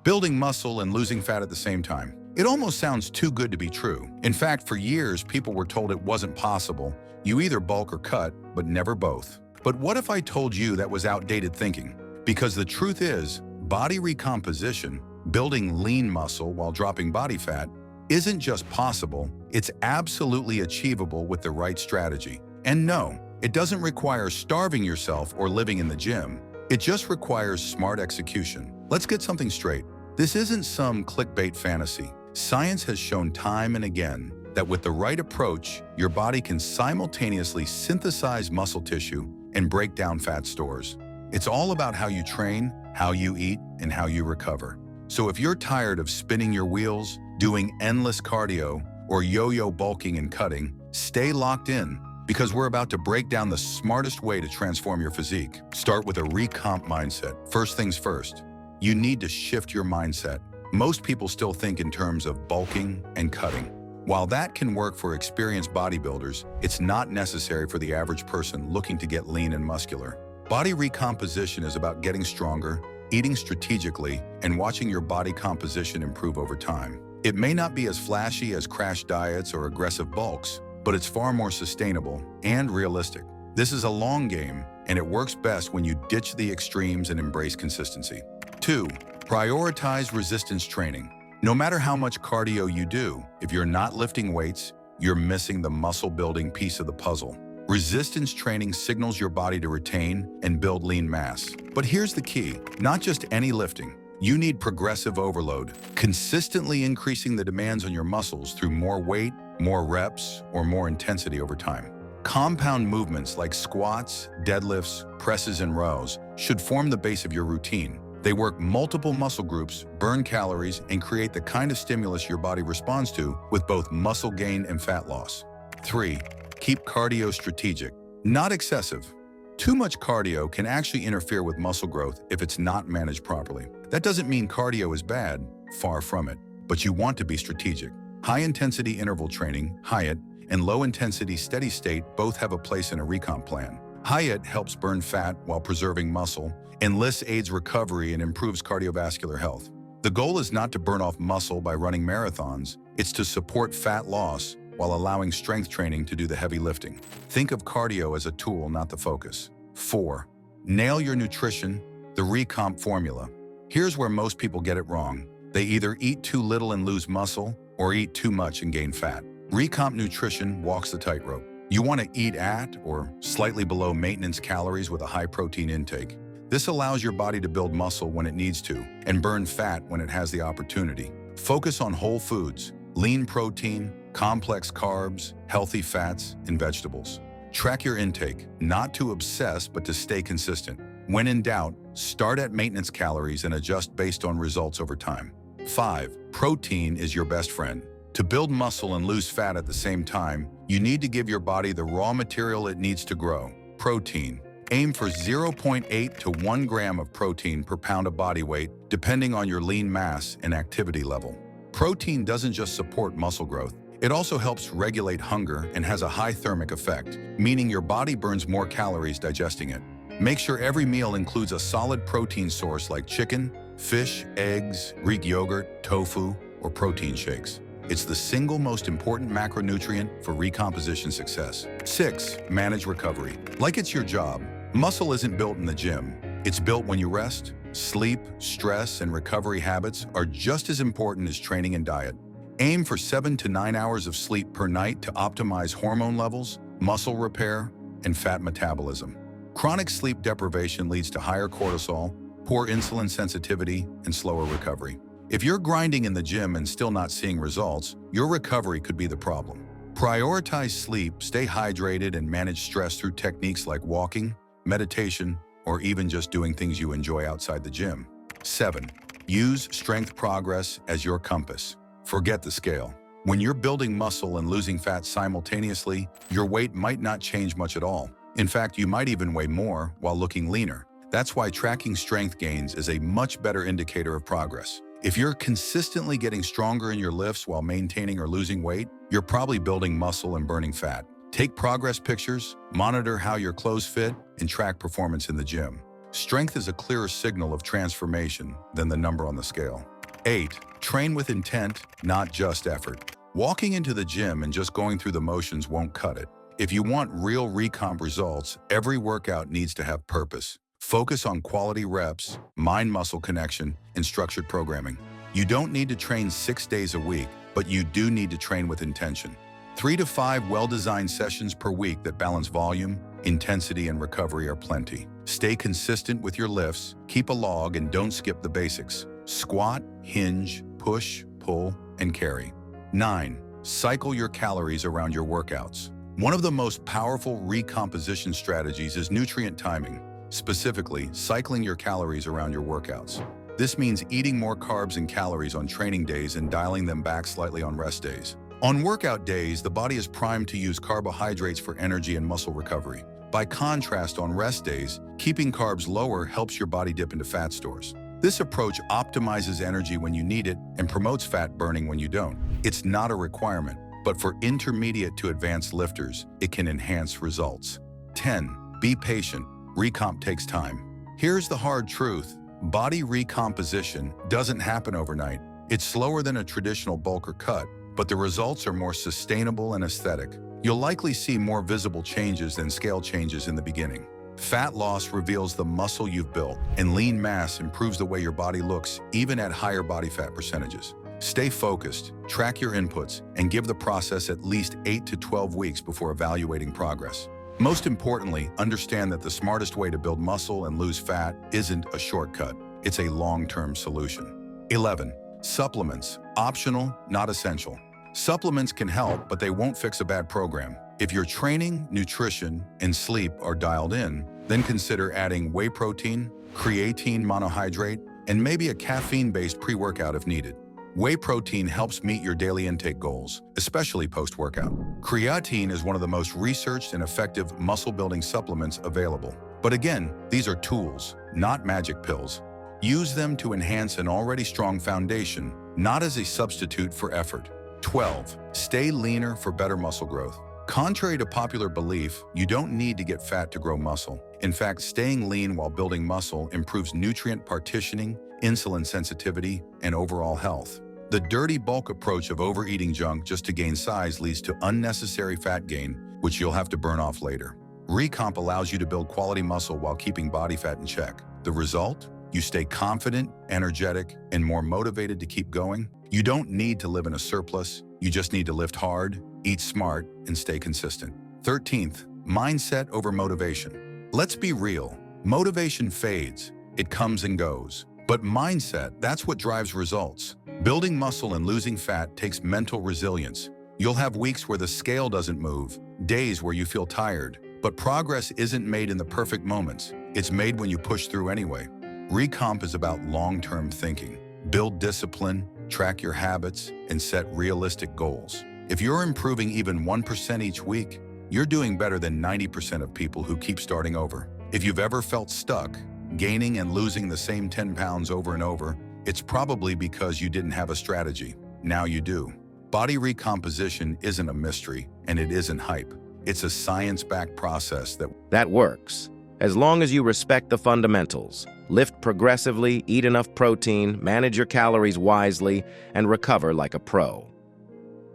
building muscle and losing fat at the same time. It almost sounds too good to be true. In fact, for years, people were told it wasn't possible. You either bulk or cut, but never both. But what if I told you that was outdated thinking? Because the truth is, body recomposition, building lean muscle while dropping body fat, isn't just possible, it's absolutely achievable with the right strategy. And no, it doesn't require starving yourself or living in the gym. It just requires smart execution. Let's get something straight. This isn't some clickbait fantasy. Science has shown time and again that with the right approach, your body can simultaneously synthesize muscle tissue and break down fat stores. It's all about how you train, how you eat, and how you recover. So if you're tired of spinning your wheels, doing endless cardio, or yo-yo bulking and cutting, stay locked in, because we're about to break down the smartest way to transform your physique. Start with a recomp mindset. First things first, you need to shift your mindset. Most people still think in terms of bulking and cutting. While that can work for experienced bodybuilders, it's not necessary for the average person looking to get lean and muscular. Body recomposition is about getting stronger, eating strategically, and watching your body composition improve over time. It may not be as flashy as crash diets or aggressive bulks, but it's far more sustainable and realistic. This is a long game, and it works best when you ditch the extremes and embrace consistency. 2. Prioritize resistance training. No matter how much cardio you do, if you're not lifting weights, you're missing the muscle-building piece of the puzzle. Resistance training signals your body to retain and build lean mass. But here's the key, not just any lifting. You need progressive overload, consistently increasing the demands on your muscles through more weight, more reps, or more intensity over time. Compound movements like squats, deadlifts, presses, and rows should form the base of your routine. They work multiple muscle groups, burn calories, and create the kind of stimulus your body responds to with both muscle gain and fat loss. 3. Keep cardio strategic, not excessive. Too much cardio can actually interfere with muscle growth if it's not managed properly. That doesn't mean cardio is bad, far from it, but you want to be strategic. High-intensity interval training, HIIT, and low-intensity steady state both have a place in a recomp plan. HIIT helps burn fat while preserving muscle, and aids recovery and improves cardiovascular health. The goal is not to burn off muscle by running marathons, it's to support fat loss while allowing strength training to do the heavy lifting. Think of cardio as a tool, not the focus. 4. Nail your nutrition, the recomp formula. Here's where most people get it wrong. They either eat too little and lose muscle, or eat too much and gain fat. Recomp nutrition walks the tightrope. You want to eat at or slightly below maintenance calories with a high protein intake. This allows your body to build muscle when it needs to and burn fat when it has the opportunity. Focus on whole foods, lean protein, complex carbs, healthy fats, and vegetables. Track your intake, not to obsess, but to stay consistent. When in doubt, start at maintenance calories and adjust based on results over time. 5. Protein is your best friend. To build muscle and lose fat at the same time, you need to give your body the raw material it needs to grow, protein. Aim for 0.8 to 1 gram of protein per pound of body weight, depending on your lean mass and activity level. Protein doesn't just support muscle growth, it also helps regulate hunger and has a high thermic effect, meaning your body burns more calories digesting it. Make sure every meal includes a solid protein source like chicken, fish, eggs, Greek yogurt, tofu, or protein shakes. It's the single most important macronutrient for recomposition success. 6. Manage recovery. Like it's your job, muscle isn't built in the gym. It's built when you rest. Sleep, stress, and recovery habits are just as important as training and diet. Aim for 7 to 9 hours of sleep per night to optimize hormone levels, muscle repair, and fat metabolism. Chronic sleep deprivation leads to higher cortisol, poor insulin sensitivity, and slower recovery. If you're grinding in the gym and still not seeing results, your recovery could be the problem. Prioritize sleep, stay hydrated, and manage stress through techniques like walking, meditation, or even just doing things you enjoy outside the gym. 7. Use strength progress as your compass. Forget the scale. When you're building muscle and losing fat simultaneously, your weight might not change much at all. In fact, you might even weigh more while looking leaner. That's why tracking strength gains is a much better indicator of progress. If you're consistently getting stronger in your lifts while maintaining or losing weight, you're probably building muscle and burning fat. Take progress pictures, monitor how your clothes fit, and track performance in the gym. Strength is a clearer signal of transformation than the number on the scale. 8. Train with intent, not just effort. Walking into the gym and just going through the motions won't cut it. If you want real recomp results, every workout needs to have purpose. Focus on quality reps, mind-muscle connection, and structured programming. You don't need to train 6 days a week, but you do need to train with intention. 3 to 5 well-designed sessions per week that balance volume, intensity, and recovery are plenty. Stay consistent with your lifts, keep a log, and don't skip the basics. Squat, hinge, push, pull, and carry. 9. Cycle your calories around your workouts. One of the most powerful recomposition strategies is nutrient timing, specifically cycling your calories around your workouts. This means eating more carbs and calories on training days and dialing them back slightly on rest days. On workout days, the body is primed to use carbohydrates for energy and muscle recovery. By contrast, on rest days, keeping carbs lower helps your body dip into fat stores. This approach optimizes energy when you need it and promotes fat burning when you don't. It's not a requirement, but for intermediate to advanced lifters, it can enhance results. 10. Be patient. Recomp takes time. Here's the hard truth. Body recomposition doesn't happen overnight. It's slower than a traditional bulk or cut, but the results are more sustainable and aesthetic. You'll likely see more visible changes than scale changes in the beginning. Fat loss reveals the muscle you've built, and lean mass improves the way your body looks, even at higher body fat percentages. Stay focused, track your inputs, and give the process at least 8 to 12 weeks before evaluating progress. Most importantly, understand that the smartest way to build muscle and lose fat isn't a shortcut. It's a long-term solution. 11. Supplements. Optional, not essential. Supplements can help, but they won't fix a bad program. If your training, nutrition, and sleep are dialed in, then consider adding whey protein, creatine monohydrate, and maybe a caffeine-based pre-workout if needed. Whey protein helps meet your daily intake goals, especially post-workout. Creatine is one of the most researched and effective muscle-building supplements available. But again, these are tools, not magic pills. Use them to enhance an already strong foundation, not as a substitute for effort. 12. Stay leaner for better muscle growth. Contrary to popular belief, you don't need to get fat to grow muscle. In fact, staying lean while building muscle improves nutrient partitioning, insulin sensitivity, and overall health. The dirty bulk approach of overeating junk just to gain size leads to unnecessary fat gain, which you'll have to burn off later. Recomp allows you to build quality muscle while keeping body fat in check. The result? You stay confident, energetic, and more motivated to keep going. You don't need to live in a surplus. You just need to lift hard, eat smart, and stay consistent. 13th, mindset over motivation. Let's be real. Motivation fades. It comes and goes. But mindset, that's what drives results. Building muscle and losing fat takes mental resilience. You'll have weeks where the scale doesn't move, days where you feel tired. But progress isn't made in the perfect moments. It's made when you push through anyway. Recomp is about long-term thinking. Build discipline, track your habits, and set realistic goals. If you're improving even 1% each week, you're doing better than 90% of people who keep starting over. If you've ever felt stuck, gaining and losing the same 10 pounds over and over, it's probably because you didn't have a strategy. Now you do. Body recomposition isn't a mystery, and it isn't hype. It's a science-backed process that works. As long as you respect the fundamentals, lift progressively, eat enough protein, manage your calories wisely, and recover like a pro.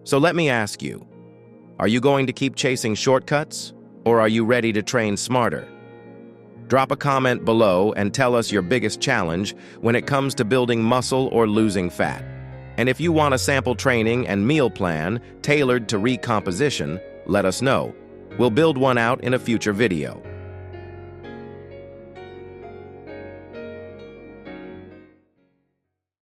So let me ask you, are you going to keep chasing shortcuts, or are you ready to train smarter? Drop a comment below and tell us your biggest challenge when it comes to building muscle or losing fat. And if you want a sample training and meal plan tailored to recomposition, let us know. We'll build one out in a future video.